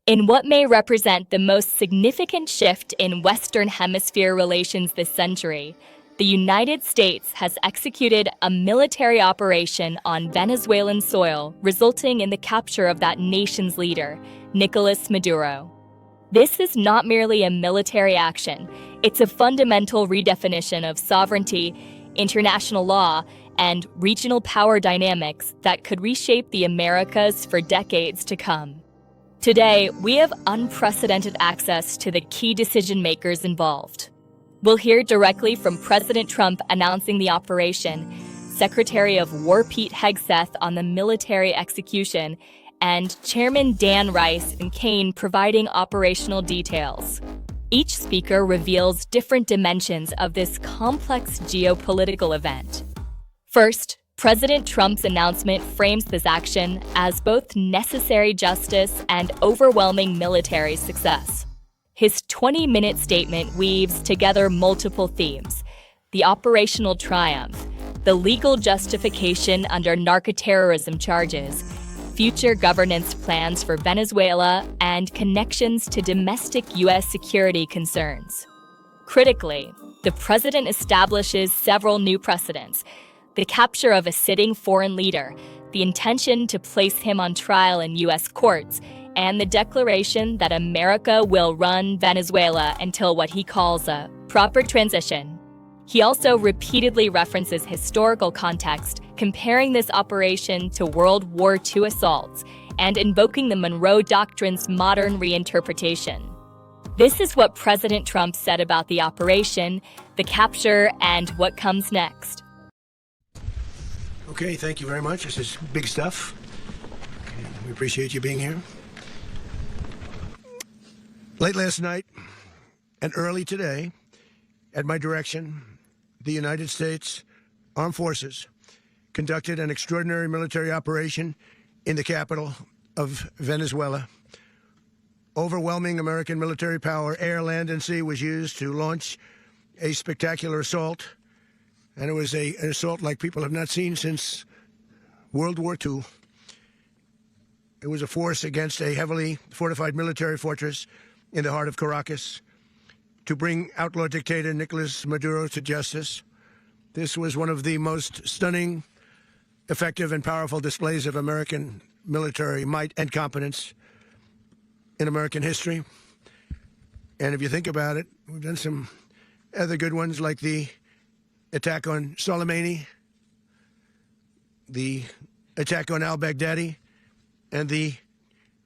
In what may represent the most significant shift in Western Hemisphere relations this century, the United States has executed a military operation on Venezuelan soil, resulting in the capture of that nation's leader, Nicolás Maduro. This is not merely a military action, it's a fundamental redefinition of sovereignty, international law, and regional power dynamics that could reshape the Americas for decades to come. Today, we have unprecedented access to the key decision-makers involved. We'll hear directly from President Trump announcing the operation, Secretary of War Pete Hegseth on the military execution, and Chairman Dan Rice and Kaine providing operational details. Each speaker reveals different dimensions of this complex geopolitical event. First, President Trump's announcement frames this action as both necessary justice and overwhelming military success. His 20-minute statement weaves together multiple themes: the operational triumph, the legal justification under narcoterrorism charges, future governance plans for Venezuela, and connections to domestic U.S. security concerns. Critically, the president establishes several new precedents: the capture of a sitting foreign leader, the intention to place him on trial in U.S. courts, and the declaration that America will run Venezuela until what he calls a proper transition. He also repeatedly references historical context, comparing this operation to World War II assaults and invoking the Monroe Doctrine's modern reinterpretation. This is what President Trump said about the operation, the capture, and what comes next. Okay, thank you very much. This is big stuff. We appreciate you being here. Late last night and early today, at my direction, the United States Armed Forces conducted an extraordinary military operation in the capital of Venezuela. Overwhelming American military power, air, land, and sea, was used to launch a spectacular assault. And it was an assault like people have not seen since World War II. It was a force against a heavily fortified military fortress in the heart of Caracas to bring outlaw dictator Nicolás Maduro to justice. This was one of the most stunning, effective, and powerful displays of American military might and competence in American history. And if you think about it, we've done some other good ones, like the attack on Soleimani, the attack on al-Baghdadi, and the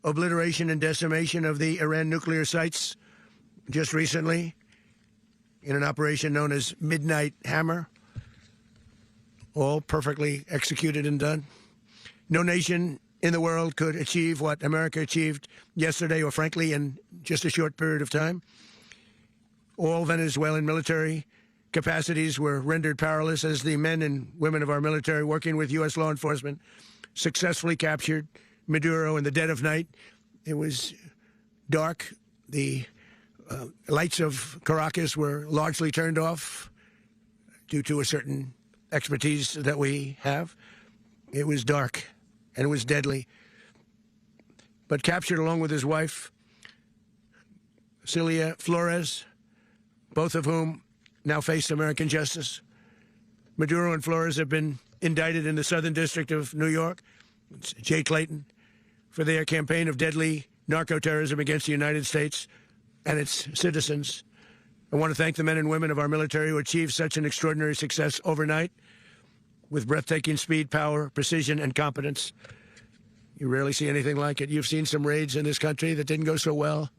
obliteration and decimation of the Iran nuclear sites just recently in an operation known as Midnight Hammer, all perfectly executed and done. No nation in the world could achieve what America achieved yesterday, or frankly, in just a short period of time. All Venezuelan military capacities were rendered powerless as the men and women of our military, working with U.S. law enforcement, successfully captured Maduro in the dead of night. It was dark. The lights of Caracas were largely turned off due to a certain expertise that we have. It was dark, and it was deadly. But captured along with his wife, Celia Flores, both of whom now face American justice. Maduro and Flores have been indicted in the Southern District of New York, Jay Clayton, for their campaign of deadly narco-terrorism against the United States and its citizens. I want to thank the men and women of our military who achieved such an extraordinary success overnight with breathtaking speed, power, precision, and competence. You rarely see anything like it. You've seen some raids in this country that didn't go so well.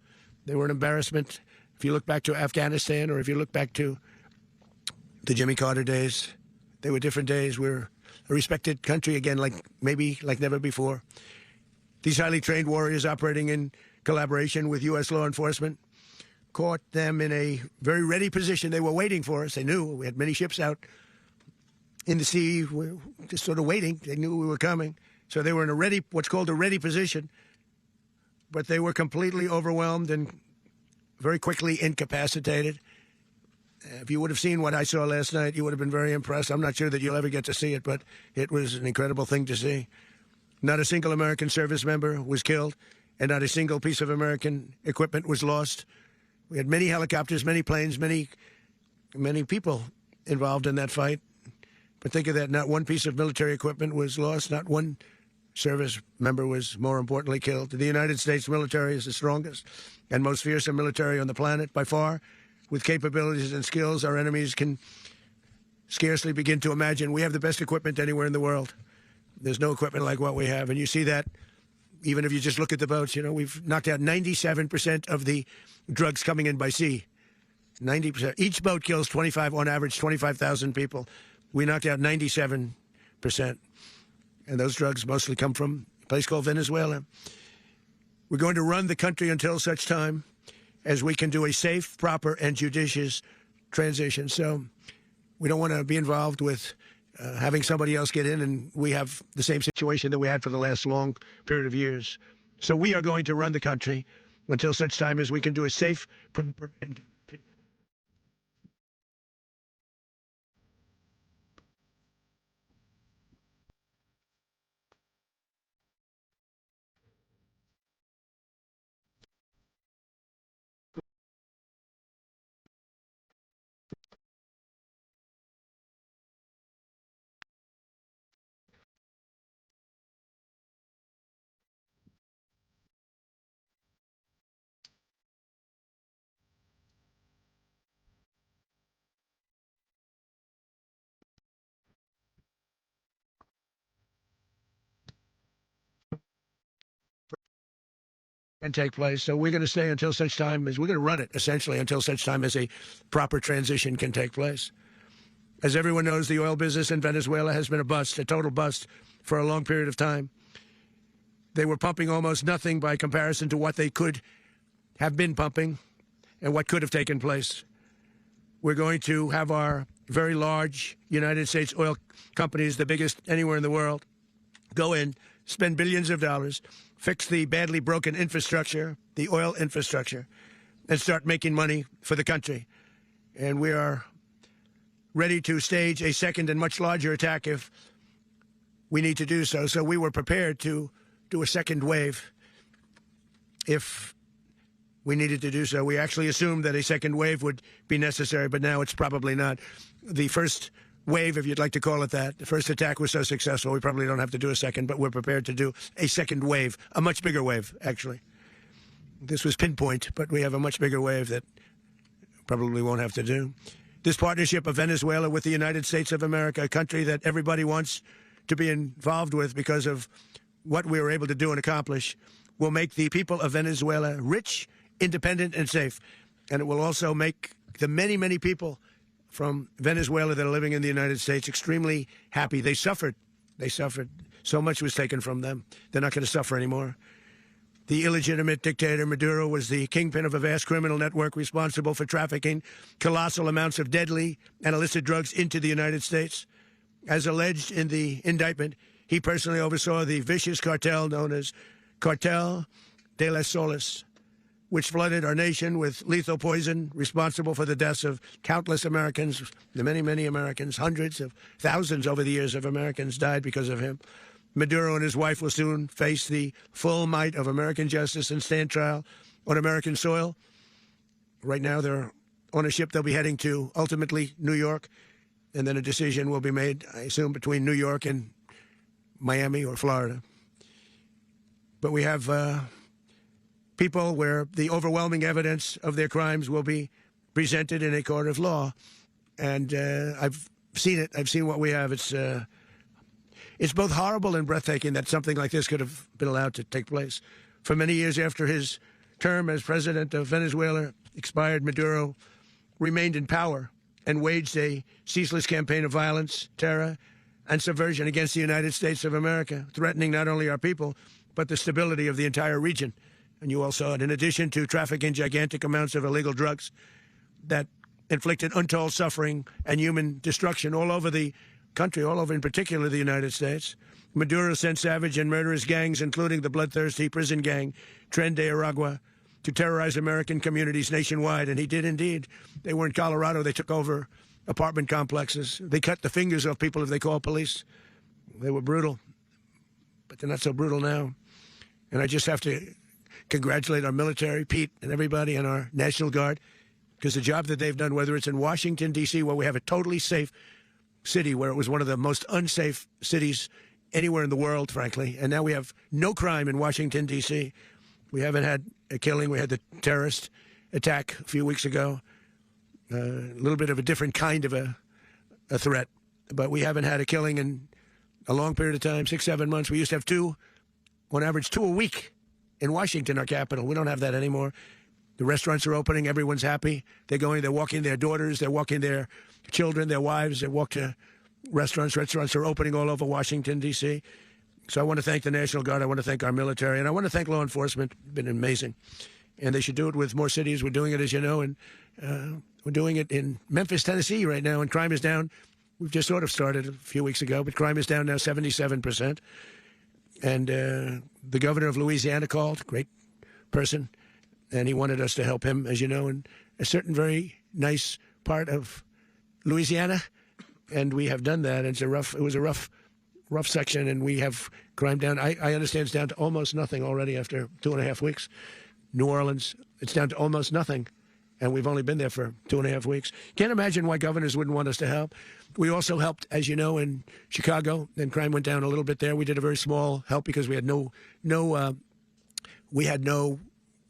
They were an embarrassment. If you look back to Afghanistan, or if you look back to the Jimmy Carter days, they were different days. We're a respected country again, like never before. These highly trained warriors, operating in collaboration with U.S. law enforcement, caught them in a very ready position. They were waiting for us. They knew we had many ships out in the sea, we're just sort of waiting. They knew we were coming. So they were in a ready, what's called a ready position. But they were completely overwhelmed and very quickly incapacitated. If you would have seen what I saw last night, you would have been very impressed. I'm not sure that you'll ever get to see it, but it was an incredible thing to see. Not a single American service member was killed and not a single piece of American equipment was lost. We had many helicopters, many planes, many people involved in that fight. But think of that, not one piece of military equipment was lost, not one service member was, more importantly, killed. The United States military is the strongest and most fearsome military on the planet by far, with capabilities and skills our enemies can scarcely begin to imagine. We have the best equipment anywhere in the world. There's no equipment like what we have, and you see that even if you just look at the boats. You know, we've knocked out 97% of the drugs coming in by sea. 90%. Each boat kills on average, 25,000 people. We knocked out 97%. And those drugs mostly come from a place called Venezuela. We're going to run the country until such time as we can do a safe, proper, and judicious transition. So we don't want to be involved with having somebody else get in, and we have the same situation that we had for the last long period of years. So we are going to run the country until such time as we can do a safe, proper, and take place. So we're going to stay until such time as we're going to run it, essentially, until such time as a proper transition can take place. As everyone knows, the oil business in Venezuela has been a bust, a total bust, for a long period of time. They were pumping almost nothing by comparison to what they could have been pumping and what could have taken place. We're going to have our very large United States oil companies, the biggest anywhere in the world, go in, spend billions of dollars, fix the badly broken infrastructure, the oil infrastructure, and start making money for the country. And we are ready to stage a second and much larger attack if we need to do so. So we were prepared to do a second wave if we needed to do so. We actually assumed that a second wave would be necessary, but now it's probably not. The first wave, if you'd like to call it that, the first attack was so successful, we probably don't have to do a second, but we're prepared to do a second wave, a much bigger wave, actually. This was pinpoint, but we have a much bigger wave that probably won't have to do. This partnership of Venezuela with the United States of America, a country that everybody wants to be involved with because of what we were able to do and accomplish, will make the people of Venezuela rich, independent, and safe. And it will also make the many, many people from Venezuela that are living in the United States extremely happy. They suffered. They suffered. So much was taken from them. They're not going to suffer anymore. The illegitimate dictator Maduro was the kingpin of a vast criminal network responsible for trafficking colossal amounts of deadly and illicit drugs into the United States. As alleged in the indictment, he personally oversaw the vicious cartel known as Cartel de las Solas, which flooded our nation with lethal poison, responsible for the deaths of countless Americans, the many, many Americans. Hundreds of thousands over the years of Americans died because of him. Maduro and his wife will soon face the full might of American justice and stand trial on American soil. Right now, they're on a ship they'll be heading to, ultimately, New York, and then a decision will be made, I assume, between New York and Miami or Florida. But we have people where the overwhelming evidence of their crimes will be presented in a court of law. And I've seen it. I've seen what we have. It's both horrible and breathtaking that something like this could have been allowed to take place. For many years after his term as president of Venezuela expired, Maduro remained in power and waged a ceaseless campaign of violence, terror, and subversion against the United States of America, threatening not only our people, but the stability of the entire region. And you all saw it. In addition to trafficking gigantic amounts of illegal drugs that inflicted untold suffering and human destruction all over the country, all over in particular the United States, Maduro sent savage and murderous gangs, including the bloodthirsty prison gang Tren de Aragua, to terrorize American communities nationwide. And he did indeed. They were in Colorado. They took over apartment complexes. They cut the fingers off people if they called police. They were brutal, but they're not so brutal now. And I just have to congratulate our military, Pete, and everybody, and our National Guard, because the job that they've done, whether it's in Washington, D.C., where we have a totally safe city, where it was one of the most unsafe cities anywhere in the world, frankly, and now we have no crime in Washington, D.C. We haven't had a killing. We had the terrorist attack a few weeks ago, a little bit of a different kind of a threat, but we haven't had a killing in a long period of time, 6, 7 months. We used to have two, on average, 2 a week in Washington, our capital. We don't have that anymore. The restaurants are opening. Everyone's happy. They're walking their daughters. They're walking their children, their wives. They walk to restaurants. Restaurants are opening all over Washington, D.C. So I want to thank the National Guard. I want to thank our military. And I want to thank law enforcement. It's been amazing. And they should do it with more cities. We're doing it, as you know, and we're doing it in Memphis, Tennessee right now, and crime is down. We've just sort of started a few weeks ago, but crime is down now 77%. And the governor of Louisiana called, great person, and he wanted us to help him, as you know, in a certain very nice part of Louisiana, and we have done that. It was a rough section, and we have crime down. I understand it's down to almost nothing already after 2.5 weeks. New Orleans, it's down to almost nothing, and we've only been there for 2.5 weeks. Can't imagine why governors wouldn't want us to help. We also helped, as you know, in Chicago. Then crime went down a little bit there. We did a very small help because we had no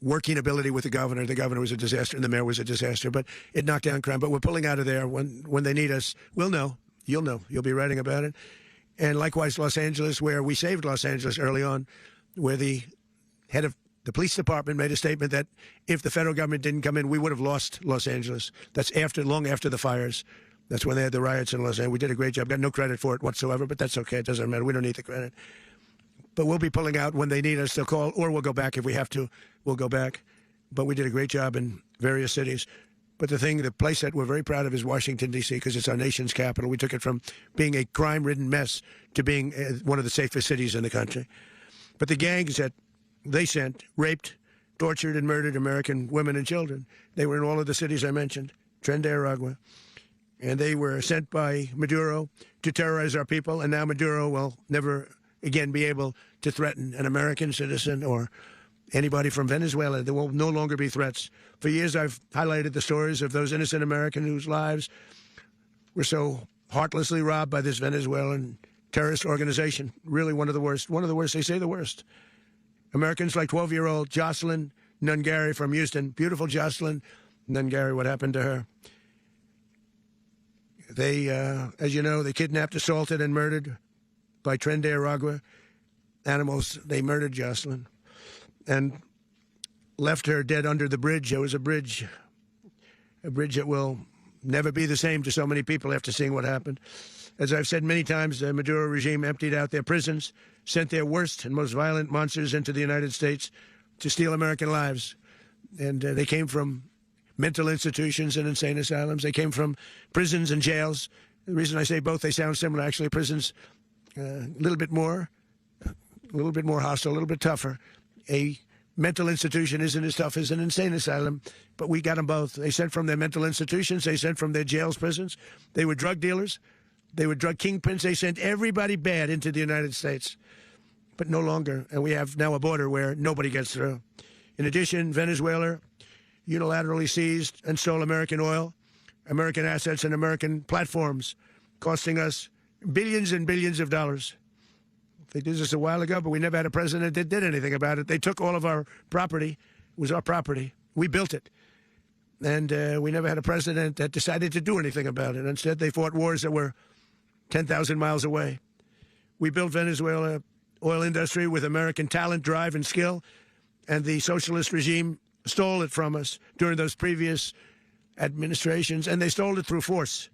working ability with the governor. The governor was a disaster, and the mayor was a disaster. But it knocked down crime. But we're pulling out of there when they need us. We'll know. You'll know. You'll be writing about it. And likewise, Los Angeles, where we saved Los Angeles early on, where the head of the police department made a statement that if the federal government didn't come in, we would have lost Los Angeles. That's long after the fires. That's when they had the riots in Los Angeles. We did a great job. Got no credit for it whatsoever, but that's okay. It doesn't matter. We don't need the credit. But we'll be pulling out when they need us. They'll call, or we'll go back if we have to. We'll go back. But we did a great job in various cities. But the place that we're very proud of is Washington, D.C., because it's our nation's capital. We took it from being a crime-ridden mess to being one of the safest cities in the country. But the gangs that they sent raped, tortured, and murdered American women and children. They were in all of the cities I mentioned, Tren de Aragua. And they were sent by Maduro to terrorize our people. And now Maduro will never again be able to threaten an American citizen or anybody from Venezuela. There will no longer be threats. For years, I've highlighted the stories of those innocent Americans whose lives were so heartlessly robbed by this Venezuelan terrorist organization. Really one of the worst. One of the worst. They say the worst. Americans like 12-year-old Jocelyn Nungary from Houston. Beautiful Jocelyn Nungary. What happened to her? They, as you know, they kidnapped, assaulted, and murdered by Tren de Aragua animals. They murdered Jocelyn and left her dead under the bridge. There was a bridge that will never be the same to so many people after seeing what happened. As I've said many times, the Maduro regime emptied out their prisons, sent their worst and most violent monsters into the United States to steal American lives. And they came from mental institutions and insane asylums. They came from prisons and jails. The reason I say both, they sound similar. Actually, prisons a little bit more hostile, a little bit tougher. A mental institution isn't as tough as an insane asylum, but we got them both. They sent from their mental institutions. They sent from their jails, prisons. They were drug dealers. They were drug kingpins. They sent everybody bad into the United States, but no longer. And we have now a border where nobody gets through. In addition, Venezuela unilaterally seized and stole American oil, American assets, and American platforms, costing us billions and billions of dollars. They did this a while ago, but we never had a president that did anything about it. They took all of our property. It was our property. We built it. And we never had a president that decided to do anything about it. Instead, they fought wars that were 10,000 miles away. We built Venezuela oil industry with American talent, drive, and skill, and the socialist regime stole it from us during those previous administrations, and they stole it through force.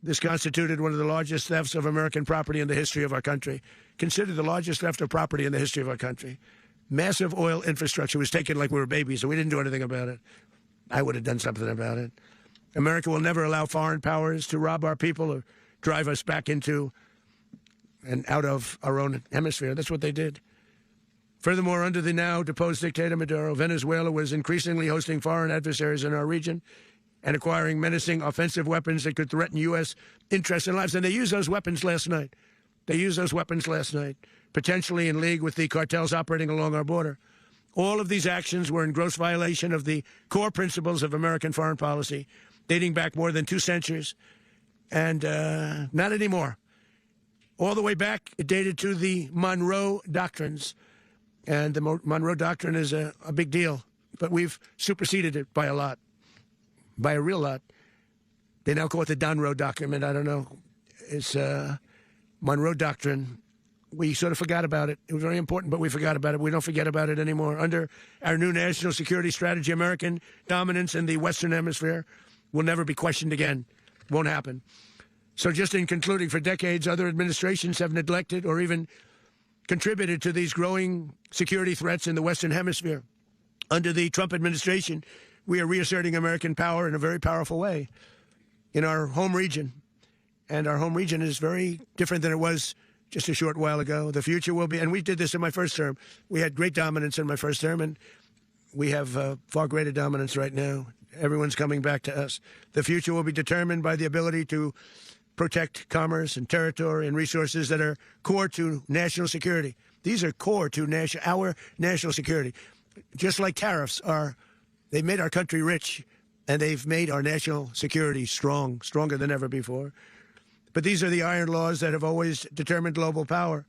This constituted one of the largest thefts of American property in the history of our country, considered the largest theft of property in the history of our country. Massive oil infrastructure was taken like we were babies, and we didn't do anything about it. I would have done something about it. America will never allow foreign powers to rob our people or drive us back into and out of our own hemisphere. That's what they did. Furthermore, under the now deposed dictator Maduro, Venezuela was increasingly hosting foreign adversaries in our region and acquiring menacing offensive weapons that could threaten U.S. interests and lives. And they used those weapons last night. Potentially in league with the cartels operating along our border. All of these actions were in gross violation of the core principles of American foreign policy, dating back more than 2 centuries, and not anymore. All the way back, it dated to the Monroe Doctrines, and the Monroe Doctrine is a big deal, but we've superseded it by a lot, by a real lot. They now call it the Monroe Document. I don't know. It's Monroe Doctrine. We sort of forgot about it. It was very important, but we forgot about it. We don't forget about it anymore. Under our new national security strategy, American dominance in the Western Hemisphere will never be questioned again. Won't happen. So just in concluding, for decades, other administrations have neglected or even contributed to these growing security threats in the Western Hemisphere. Under the Trump administration, we are reasserting American power in a very powerful way in our home region. And our home region is very different than it was just a short while ago. The future will be, and we did this in my first term. We had great dominance in my first term, and we have far greater dominance right now. Everyone's coming back to us. The future will be determined by the ability to protect commerce and territory and resources that are core to national security. These are core to our national security. Just like tariffs are, they've made our country rich, and they've made our national security stronger than ever before. But these are the iron laws that have always determined global power.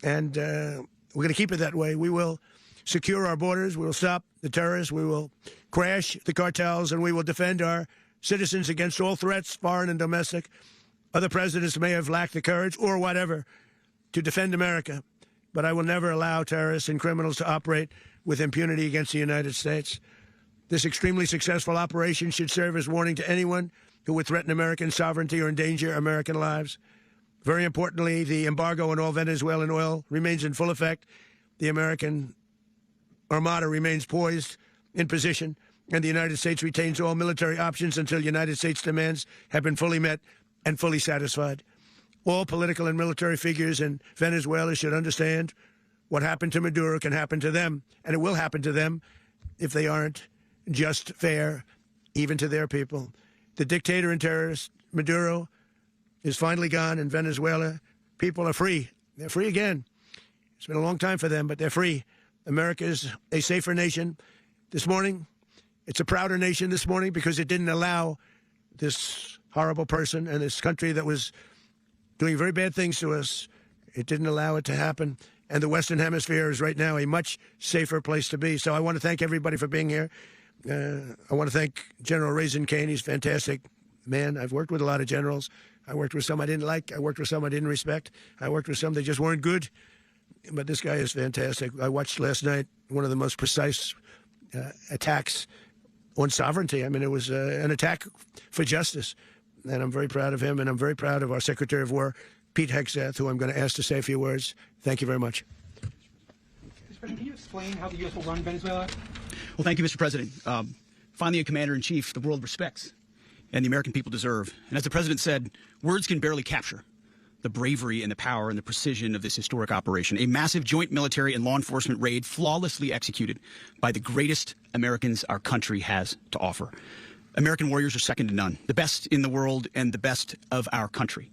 And we're going to keep it that way. We will secure our borders. We will stop the terrorists. We will crash the cartels. And we will defend our citizens against all threats, foreign and domestic. Other presidents may have lacked the courage or whatever to defend America. But I will never allow terrorists and criminals to operate with impunity against the United States. This extremely successful operation should serve as warning to anyone who would threaten American sovereignty or endanger American lives. Very importantly, the embargo on all Venezuelan oil remains in full effect. The American Armada remains poised in position, and the United States retains all military options until United States demands have been fully met and fully satisfied. All political and military figures in Venezuela should understand what happened to Maduro can happen to them, and it will happen to them if they aren't just fair, even to their people. The dictator and terrorist, Maduro, is finally gone in Venezuela. People are free. They're free again. It's been a long time for them, but they're free. America is a safer nation this morning. It's a prouder nation this morning because it didn't allow this horrible person and this country that was doing very bad things to us. It didn't allow it to happen. And the Western Hemisphere is right now a much safer place to be. So I want to thank everybody for being here. I want to thank General Kaine. He's a fantastic man. I've worked with a lot of generals. I worked with some I didn't like. I worked with some I didn't respect. I worked with some that just weren't good. But this guy is fantastic. I watched last night one of the most precise attacks on sovereignty. I mean, it was an attack for justice. And I'm very proud of him, and I'm very proud of our Secretary of War, Pete Hegseth, who I'm going to ask to say a few words. Thank you very much. Mr. President, can you explain how the U.S. will run Venezuela? Well, thank you, Mr. President. Finally, a commander-in-chief the world respects and the American people deserve. And as the president said, words can barely capture the bravery and the power and the precision of this historic operation. A massive joint military and law enforcement raid flawlessly executed by the greatest Americans our country has to offer. American warriors are second to none, the best in the world and the best of our country.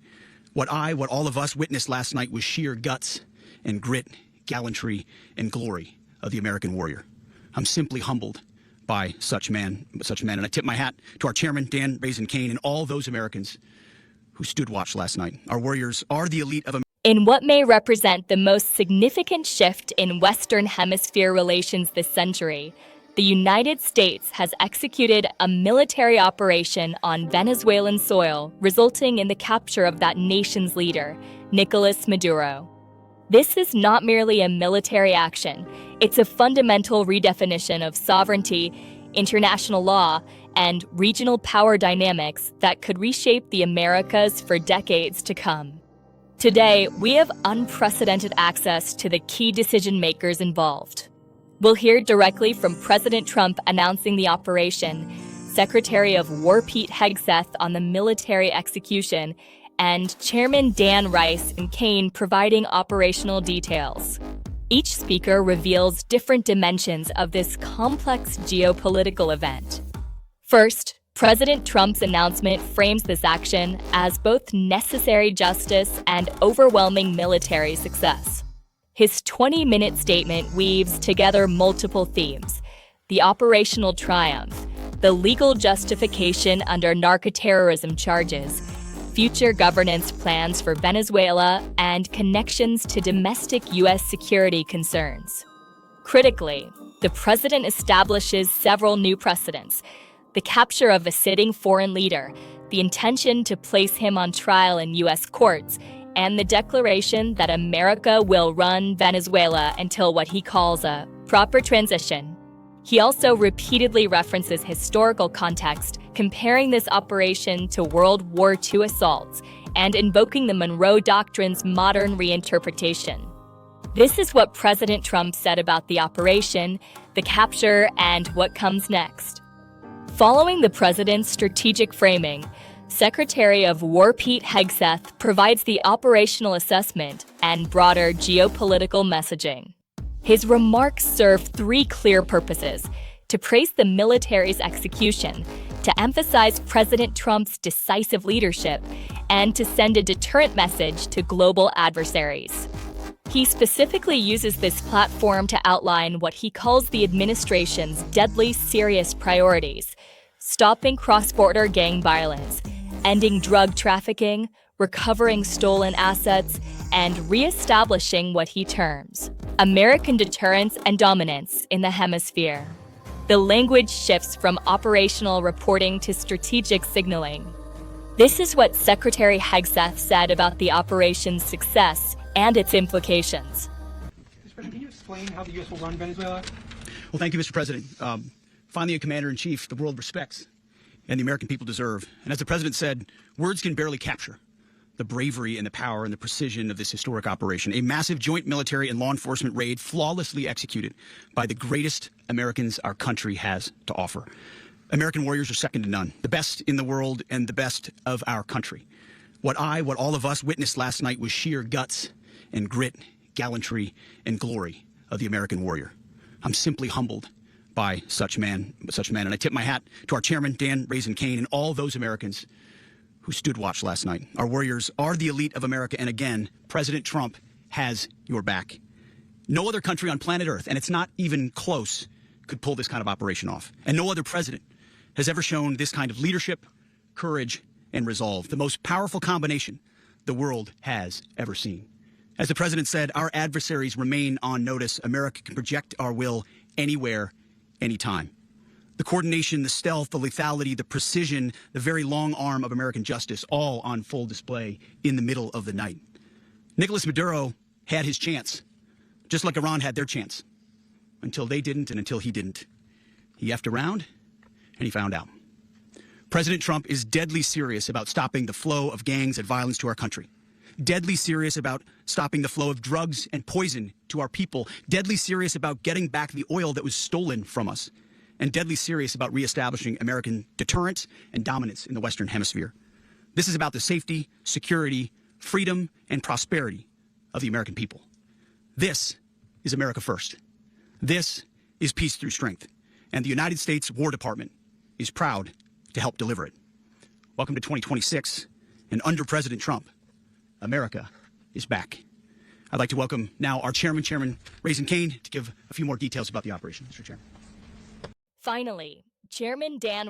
What all of us witnessed last night was sheer guts and grit, gallantry and glory of the American warrior. I'm simply humbled by such man, and I tip my hat to our chairman, Dan Kaine, and all those Americans who stood watch last night. Our warriors are the elite of America. In what may represent the most significant shift in Western Hemisphere relations this century, the United States has executed a military operation on Venezuelan soil, resulting in the capture of that nation's leader, Nicolás Maduro. This is not merely a military action. It's a fundamental redefinition of sovereignty, international law, and regional power dynamics that could reshape the Americas for decades to come. Today, we have unprecedented access to the key decision makers involved. We'll hear directly from President Trump announcing the operation, Secretary of War Pete Hegseth on the military execution, and Chairman Dan and Kaine providing operational details. Each speaker reveals different dimensions of this complex geopolitical event. First, President Trump's announcement frames this action as both necessary justice and overwhelming military success. His 20-minute statement weaves together multiple themes: the operational triumph, the legal justification under narcoterrorism charges, future governance plans for Venezuela, and connections to domestic U.S. security concerns. Critically, the president establishes several new precedents: the capture of a sitting foreign leader, the intention to place him on trial in U.S. courts, and the declaration that America will run Venezuela until what he calls a proper transition. He also repeatedly references historical context, comparing this operation to World War II assaults and invoking the Monroe Doctrine's modern reinterpretation. This is what President Trump said about the operation, the capture, and what comes next. Following the president's strategic framing, Secretary of War Pete Hegseth provides the operational assessment and broader geopolitical messaging. His remarks serve three clear purposes: to praise the military's execution, to emphasize President Trump's decisive leadership, and to send a deterrent message to global adversaries. He specifically uses this platform to outline what he calls the administration's deadly serious priorities: stopping cross-border gang violence, ending drug trafficking, recovering stolen assets, and re-establishing what he terms American deterrence and dominance in the hemisphere. The language shifts from operational reporting to strategic signaling. This is what Secretary Hegseth said about the operation's success and its implications. Mr. President, can you explain how the U.S. will run Venezuela? Well, thank you, Mr. President. Finally, a commander-in-chief the world respects and the American people deserve. And as the president said, words can barely capture the bravery and the power and the precision of this historic operation. A massive joint military and law enforcement raid flawlessly executed by the greatest Americans our country has to offer. American warriors are second to none, the best in the world and the best of our country. What all of us witnessed last night was sheer guts and grit, gallantry and glory of the American warrior. I'm simply humbled by such men, and I tip my hat to our chairman, Dan Kaine, and all those Americans who stood watch last night. Our warriors are the elite of America, and again, President Trump has your back. No other country on planet Earth, and it's not even close, could pull this kind of operation off. And no other president has ever shown this kind of leadership, courage, and resolve, the most powerful combination the world has ever seen. As the president said, our adversaries remain on notice. America can project our will anywhere, anytime. The coordination, the stealth, the lethality, the precision, the very long arm of American justice, all on full display in the middle of the night. Nicolás Maduro had his chance, just like Iran had their chance, until they didn't and until he didn't. He effed around and he found out. President Trump is deadly serious about stopping the flow of gangs and violence to our country. Deadly serious about stopping the flow of drugs and poison to our people. Deadly serious about getting back the oil that was stolen from us. And deadly serious about reestablishing American deterrence and dominance in the Western Hemisphere. This is about the safety, security, freedom, and prosperity of the American people. This is America first. This is peace through strength. And the United States War Department is proud to help deliver it. Welcome to 2026, and under President Trump, America is back. I'd like to welcome now our Chairman Kaine, to give a few more details about the operation. Mr. Chairman. Finally, Chairman Dan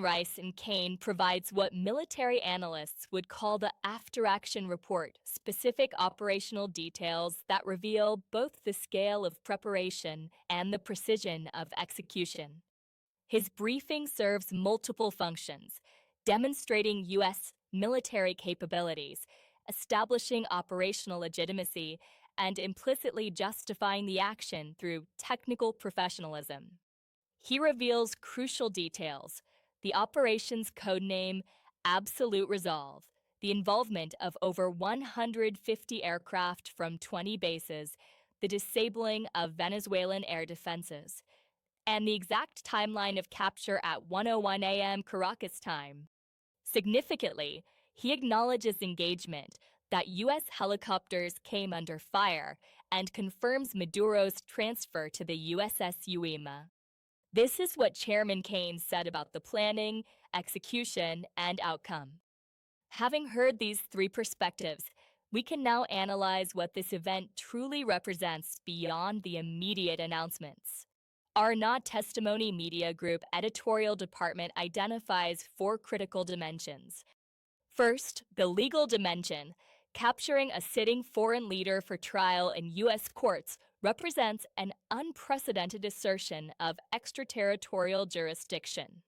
Kaine provides what military analysts would call the after-action report, specific operational details that reveal both the scale of preparation and the precision of execution. His briefing serves multiple functions, demonstrating U.S. military capabilities, establishing operational legitimacy, and implicitly justifying the action through technical professionalism. He reveals crucial details: the operation's codename, Absolute Resolve, the involvement of over 150 aircraft from 20 bases, the disabling of Venezuelan air defenses, and the exact timeline of capture at 1:01 a.m. Caracas time. Significantly, he acknowledges engagement, that U.S. helicopters came under fire, and confirms Maduro's transfer to the USS Uima. This is what Chairman Kaine said about the planning, execution, and outcome. Having heard these three perspectives, we can now analyze what this event truly represents beyond the immediate announcements. Our Not Testimony Media Group editorial department identifies 4 critical dimensions. First, the legal dimension. Capturing a sitting foreign leader for trial in U.S. courts represents an unprecedented assertion of extraterritorial jurisdiction.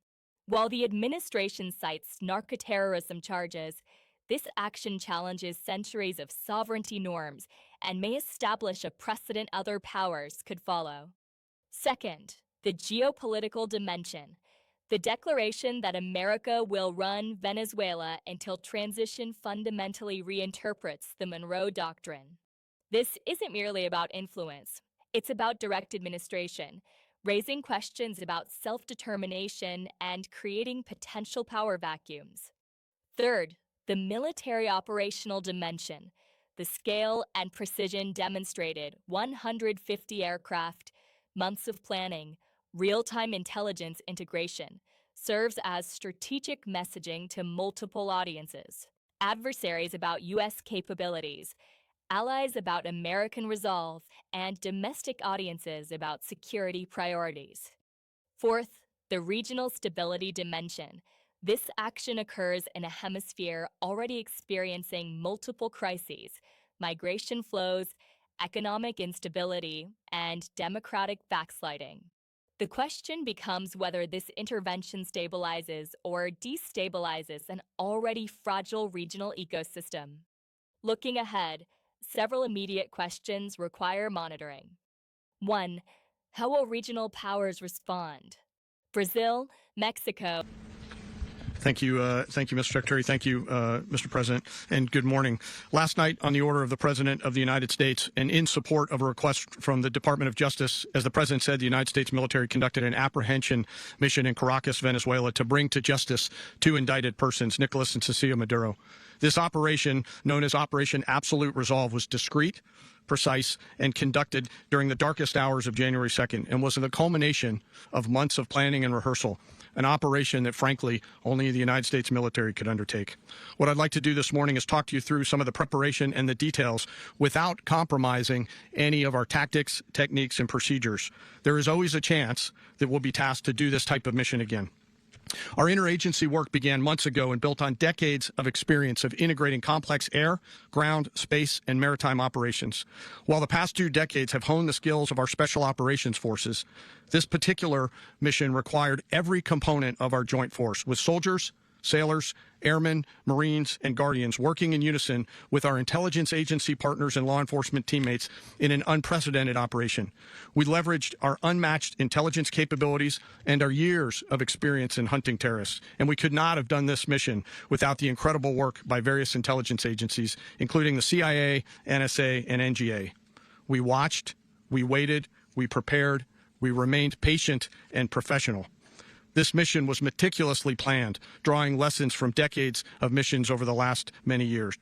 While the administration cites narcoterrorism charges, this action challenges centuries of sovereignty norms and may establish a precedent other powers could follow. Second, the geopolitical dimension. The declaration that America will run Venezuela until transition fundamentally reinterprets the Monroe Doctrine. This isn't merely about influence. It's about direct administration, raising questions about self-determination and creating potential power vacuums. Third, the military operational dimension. The scale and precision demonstrated: 150 aircraft, months of planning, real-time intelligence integration, serves as strategic messaging to multiple audiences. Adversaries about U.S. capabilities, allies about American resolve, and domestic audiences about security priorities. Fourth, the regional stability dimension. This action occurs in a hemisphere already experiencing multiple crises: migration flows, economic instability, and democratic backsliding. The question becomes whether this intervention stabilizes or destabilizes an already fragile regional ecosystem. Looking ahead, several immediate questions require monitoring. 1. How will regional powers respond? Brazil, Mexico. Thank you, Mr. Secretary. Thank you, Mr. President, and good morning. Last night, on the order of the President of the United States and in support of a request from the Department of Justice, as the President said, the United States military conducted an apprehension mission in Caracas, Venezuela, to bring to justice 2 indicted persons, Nicolás and Cecilia Maduro. This operation, known as Operation Absolute Resolve, was discreet, precise, and conducted during the darkest hours of January 2nd and was the culmination of months of planning and rehearsal, an operation that, frankly, only the United States military could undertake. What I'd like to do this morning is talk to you through some of the preparation and the details without compromising any of our tactics, techniques, and procedures. There is always a chance that we'll be tasked to do this type of mission again. Our interagency work began months ago and built on decades of experience of integrating complex air, ground, space, and maritime operations. While the past 2 decades have honed the skills of our special operations forces, this particular mission required every component of our joint force, with soldiers, sailors, airmen, Marines, and Guardians working in unison with our intelligence agency partners and law enforcement teammates in an unprecedented operation. We leveraged our unmatched intelligence capabilities and our years of experience in hunting terrorists, and we could not have done this mission without the incredible work by various intelligence agencies, including the CIA, NSA, and NGA. We watched, we waited, we prepared, we remained patient and professional. This mission was meticulously planned, drawing lessons from decades of missions over the last many years,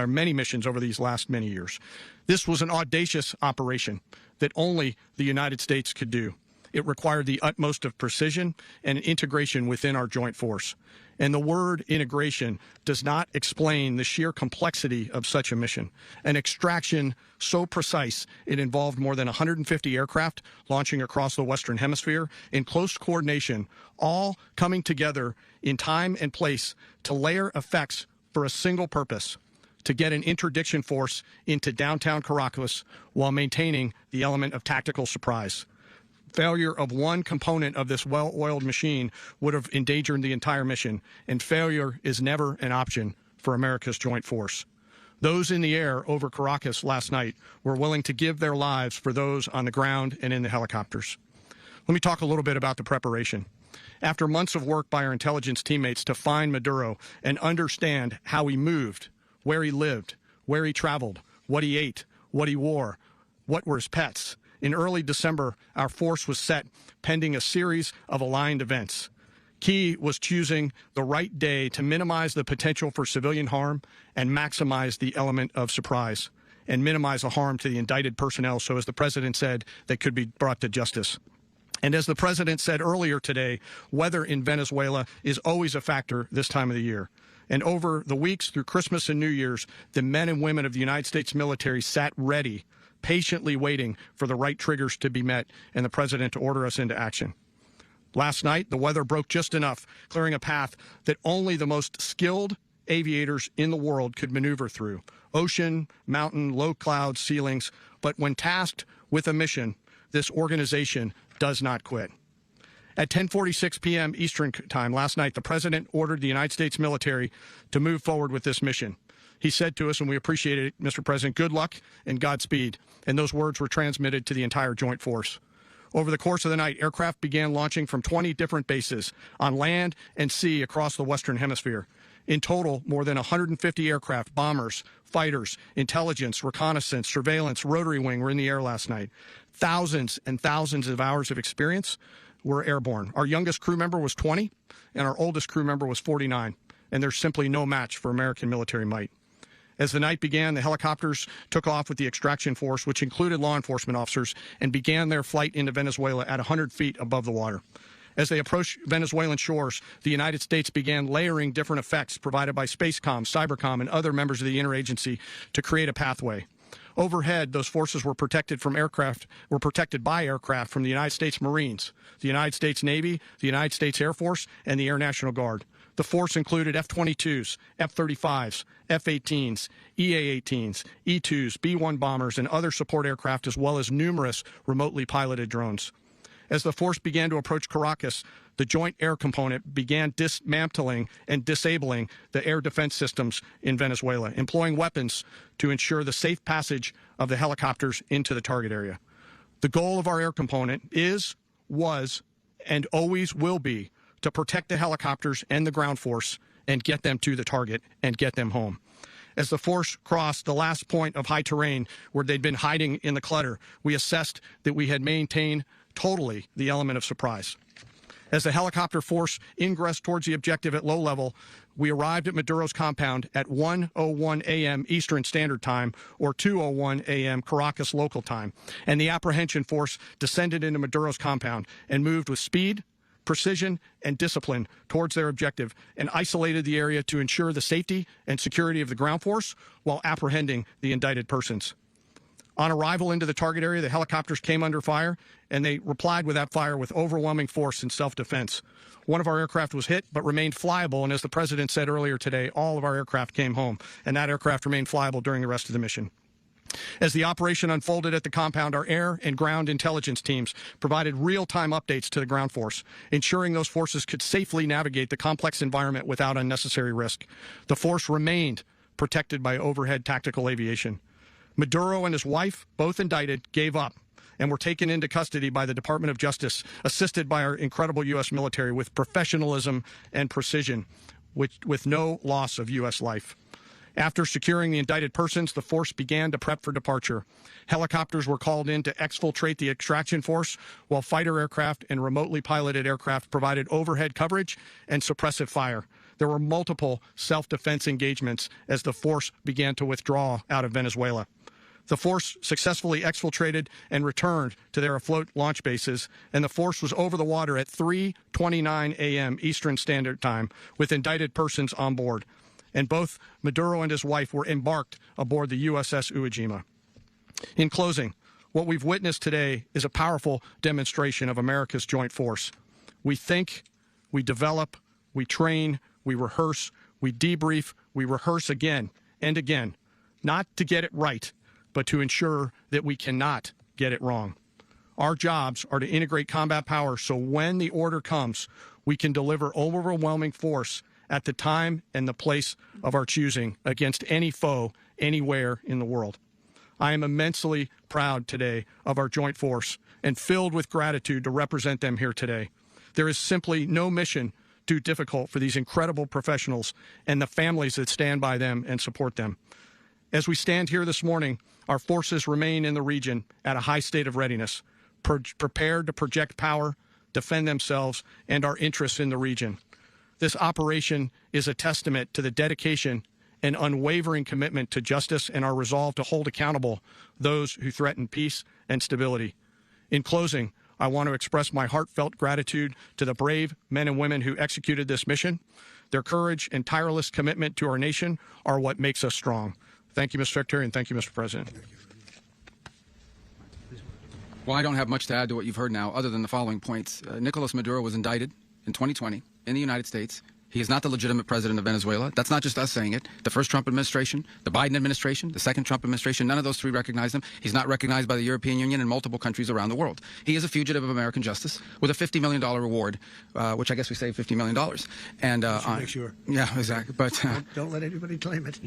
many missions over these last many years. This was an audacious operation that only the United States could do. It required the utmost of precision and integration within our joint force. And the word integration does not explain the sheer complexity of such a mission. An extraction so precise it involved more than 150 aircraft launching across the Western Hemisphere in close coordination, all coming together in time and place to layer effects for a single purpose: to get an interdiction force into downtown Caracas while maintaining the element of tactical surprise. Failure of one component of this well-oiled machine would have endangered the entire mission, and failure is never an option for America's joint force. Those in the air over Caracas last night were willing to give their lives for those on the ground and in the helicopters. Let me talk a little bit about the preparation. After months of work by our intelligence teammates to find Maduro and understand how he moved, where he lived, where he traveled, what he ate, what he wore, what were his pets, in early December, our force was set pending a series of aligned events. Key was choosing the right day to minimize the potential for civilian harm and maximize the element of surprise and minimize the harm to the indicted personnel, so as the President said, they could be brought to justice. And as the president said earlier today, weather in Venezuela is always a factor this time of the year. And over the weeks through Christmas and New Year's, the men and women of the United States military sat ready, patiently waiting for the right triggers to be met and the president to order us into action. Last night, the weather broke just enough, clearing a path that only the most skilled aviators in the world could maneuver through. Ocean, mountain, low cloud ceilings. But when tasked with a mission, this organization does not quit. At 10:46 p.m. Eastern Time last night, the president ordered the United States military to move forward with this mission. He said to us, and we appreciate it, Mr. President, good luck and Godspeed. And those words were transmitted to the entire joint force. Over the course of the night, aircraft began launching from 20 different bases on land and sea across the Western Hemisphere. In total, more than 150 aircraft, bombers, fighters, intelligence, reconnaissance, surveillance, rotary wing were in the air last night. Thousands and thousands of hours of experience were airborne. Our youngest crew member was 20, and our oldest crew member was 49, and there's simply no match for American military might. As the night began, the helicopters took off with the extraction force, which included law enforcement officers, and began their flight into Venezuela at 100 feet above the water. As they approached Venezuelan shores, the United States began layering different effects provided by Spacecom, Cybercom, and other members of the interagency to create a pathway. Overhead, those forces were protected by aircraft from the United States Marines, the United States Navy, the United States Air Force, and the Air National Guard. The force included F-22s, F-35s, F-18s, EA-18s, E-2s, B-1 bombers, and other support aircraft, as well as numerous remotely piloted drones. As the force began to approach Caracas, the Joint Air Component began dismantling and disabling the air defense systems in Venezuela, employing weapons to ensure the safe passage of the helicopters into the target area. The goal of our air component is, was, and always will be to protect the helicopters and the ground force and get them to the target and get them home. As the force crossed the last point of high terrain where they'd been hiding in the clutter, we assessed that we had maintained totally the element of surprise. As the helicopter force ingressed towards the objective at low level, we arrived at Maduro's compound at 1:01 a.m. Eastern Standard Time, or 2:01 a.m. Caracas local time, and the apprehension force descended into Maduro's compound and moved with speed, precision, and discipline towards their objective and isolated the area to ensure the safety and security of the ground force while apprehending the indicted persons. On arrival into the target area, the helicopters came under fire, and they replied with that fire with overwhelming force and self-defense. One of our aircraft was hit, but remained flyable, and as the president said earlier today, all of our aircraft came home, and that aircraft remained flyable during the rest of the mission. As the operation unfolded at the compound, our air and ground intelligence teams provided real-time updates to the ground force, ensuring those forces could safely navigate the complex environment without unnecessary risk. The force remained protected by overhead tactical aviation. Maduro and his wife, both indicted, gave up and were taken into custody by the Department of Justice, assisted by our incredible U.S. military with professionalism and precision, with no loss of U.S. life. After securing the indicted persons, the force began to prep for departure. Helicopters were called in to exfiltrate the extraction force, while fighter aircraft and remotely piloted aircraft provided overhead coverage and suppressive fire. There were multiple self-defense engagements as the force began to withdraw out of Venezuela. The force successfully exfiltrated and returned to their afloat launch bases, and the force was over the water at 3:29 a.m. Eastern Standard Time with indicted persons on board. And both Maduro and his wife were embarked aboard the USS Iwo Jima. In closing, what we've witnessed today is a powerful demonstration of America's joint force. We think, we develop, we train, we rehearse, we debrief, we rehearse again and again, not to get it right, but to ensure that we cannot get it wrong. Our jobs are to integrate combat power so when the order comes, we can deliver overwhelming force at the time and the place of our choosing against any foe anywhere in the world. I am immensely proud today of our joint force and filled with gratitude to represent them here today. There is simply no mission too difficult for these incredible professionals and the families that stand by them and support them. As we stand here this morning, our forces remain in the region at a high state of readiness, prepared to project power, defend themselves, and our interests in the region. This operation is a testament to the dedication and unwavering commitment to justice and our resolve to hold accountable those who threaten peace and stability. In closing, I want to express my heartfelt gratitude to the brave men and women who executed this mission. Their courage and tireless commitment to our nation are what makes us strong. Thank you, Mr. Secretary, and thank you, Mr. President. Well, I don't have much to add to what you've heard now, other than the following points. Nicolás Maduro was indicted in 2020 in the United States. He is not the legitimate president of Venezuela. That's not just us saying it. The first Trump administration, the Biden administration, the second Trump administration, none of those three recognize him. He's not recognized by the European Union and multiple countries around the world. He is a fugitive of American justice with a $50 million reward, which I guess we saved $50 million. And make sure. Yeah, exactly. But don't let anybody claim it.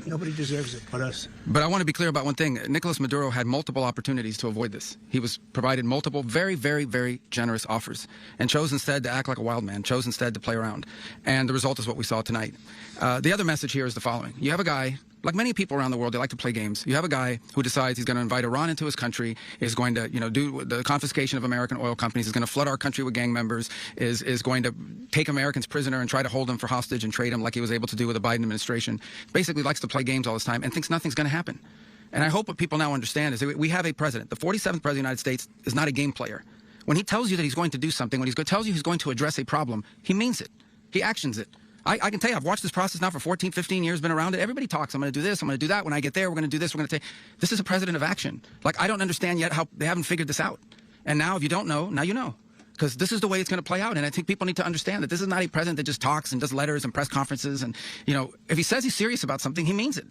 Nobody deserves it but us. But I want to be clear about one thing. Nicolás Maduro had multiple opportunities to avoid this. He was provided multiple very, very, very generous offers and chose instead to act like a wild man, chose instead to play around. And the result is what we saw tonight. The other message here is the following. You have a guy, like many people around the world, they like to play games. You have a guy who decides he's going to invite Iran into his country, is going to, do the confiscation of American oil companies, is going to flood our country with gang members, is going to take Americans prisoner and try to hold them for hostage and trade them like he was able to do with the Biden administration. Basically likes to play games all this time and thinks nothing's going to happen. And I hope what people now understand is that we have a president. The 47th president of the United States is not a game player. When he tells you that he's going to do something, when he tells you he's going to address a problem, he means it. He actions it. I can tell you, I've watched this process now for 14, 15 years, been around it. Everybody talks. I'm going to do this. I'm going to do that. When I get there, we're going to do this. We're going to take. This is a president of action. Like, I don't understand yet how they haven't figured this out. And now, if you don't know, now you know. Because this is the way it's going to play out. And I think people need to understand that this is not a president that just talks and does letters and press conferences. And, if he says he's serious about something, he means it.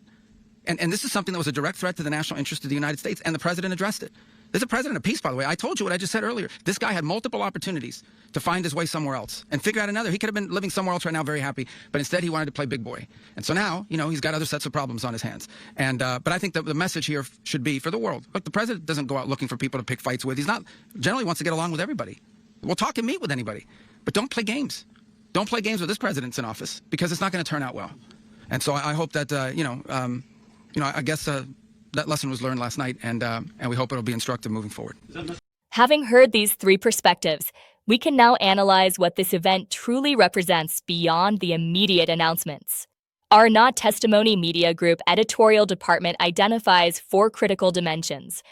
And this is something that was a direct threat to the national interest of the United States, and the president addressed it. This is a president of peace, by the way. I told you what I just said earlier. This guy had multiple opportunities to find his way somewhere else and figure out another. He could have been living somewhere else right now very happy, but instead he wanted to play big boy. And so now, he's got other sets of problems on his hands. And but I think that the message here should be for the world. Look, the president doesn't go out looking for people to pick fights with. He's not generally wants to get along with everybody. We'll talk and meet with anybody, but don't play games. Don't play games with this president's in office, because it's not going to turn out well. And so I hope that, I guess that lesson was learned last night, and we hope it'll be instructive moving forward. Having heard these three perspectives, we can now analyze what this event truly represents beyond the immediate announcements. Our Not Testimony Media Group editorial department identifies 4 critical dimensions.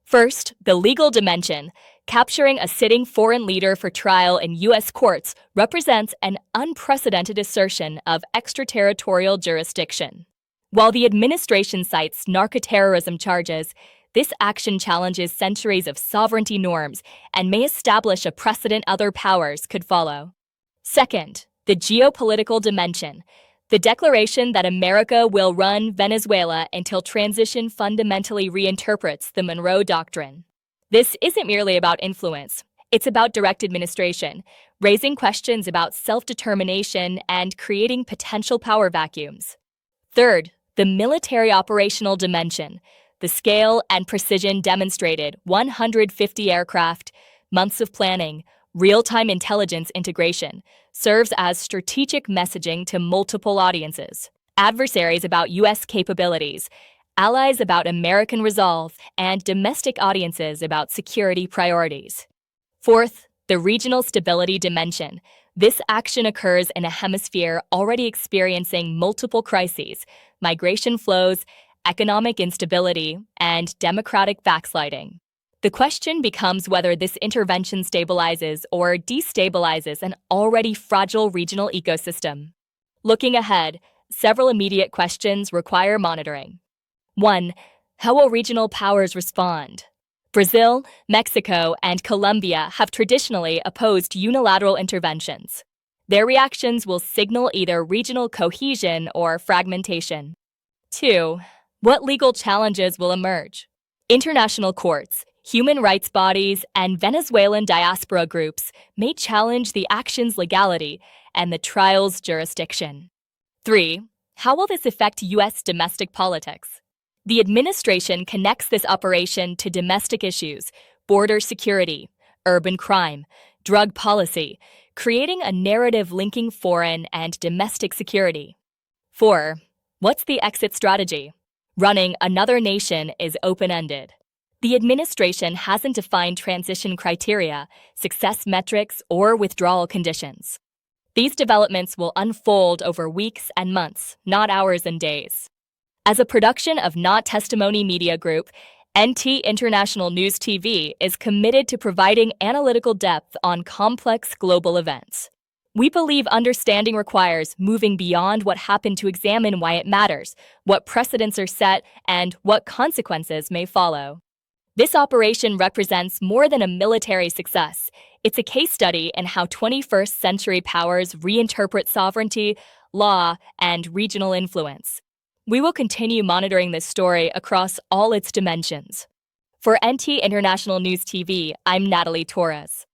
First, the legal dimension. Capturing a sitting foreign leader for trial in U.S. courts represents an unprecedented assertion of extraterritorial jurisdiction. While the administration cites narcoterrorism charges, this action challenges centuries of sovereignty norms and may establish a precedent other powers could follow. Second, the geopolitical dimension. The declaration that America will run Venezuela until transition fundamentally reinterprets the Monroe Doctrine. This isn't merely about influence. It's about direct administration, raising questions about self-determination and creating potential power vacuums. Third, the military operational dimension. The scale and precision demonstrated: 150 aircraft, months of planning, real-time intelligence integration, serves as strategic messaging to multiple audiences. Adversaries about U.S. capabilities, allies about American resolve, and domestic audiences about security priorities. Fourth, the regional stability dimension. This action occurs in a hemisphere already experiencing multiple crises: migration flows, economic instability, and democratic backsliding. The question becomes whether this intervention stabilizes or destabilizes an already fragile regional ecosystem. Looking ahead, several immediate questions require monitoring. 1. How will regional powers respond? Brazil, Mexico, and Colombia have traditionally opposed unilateral interventions. Their reactions will signal either regional cohesion or fragmentation. 2. What legal challenges will emerge? International courts, human rights bodies, and Venezuelan diaspora groups may challenge the action's legality and the trial's jurisdiction. 3. How will this affect U.S. domestic politics? The administration connects this operation to domestic issues: border security, urban crime, drug policy, creating a narrative linking foreign and domestic security. 4. What's the exit strategy? Running another nation is open-ended. The administration hasn't defined transition criteria, success metrics, or withdrawal conditions. These developments will unfold over weeks and months, not hours and days. As a production of Not Testimony Media Group, NT International News TV is committed to providing analytical depth on complex global events. We believe understanding requires moving beyond what happened to examine why it matters, what precedents are set, and what consequences may follow. This operation represents more than a military success. It's a case study in how 21st century powers reinterpret sovereignty, law, and regional influence. We will continue monitoring this story across all its dimensions. For NT International News TV, I'm Natalie Torres.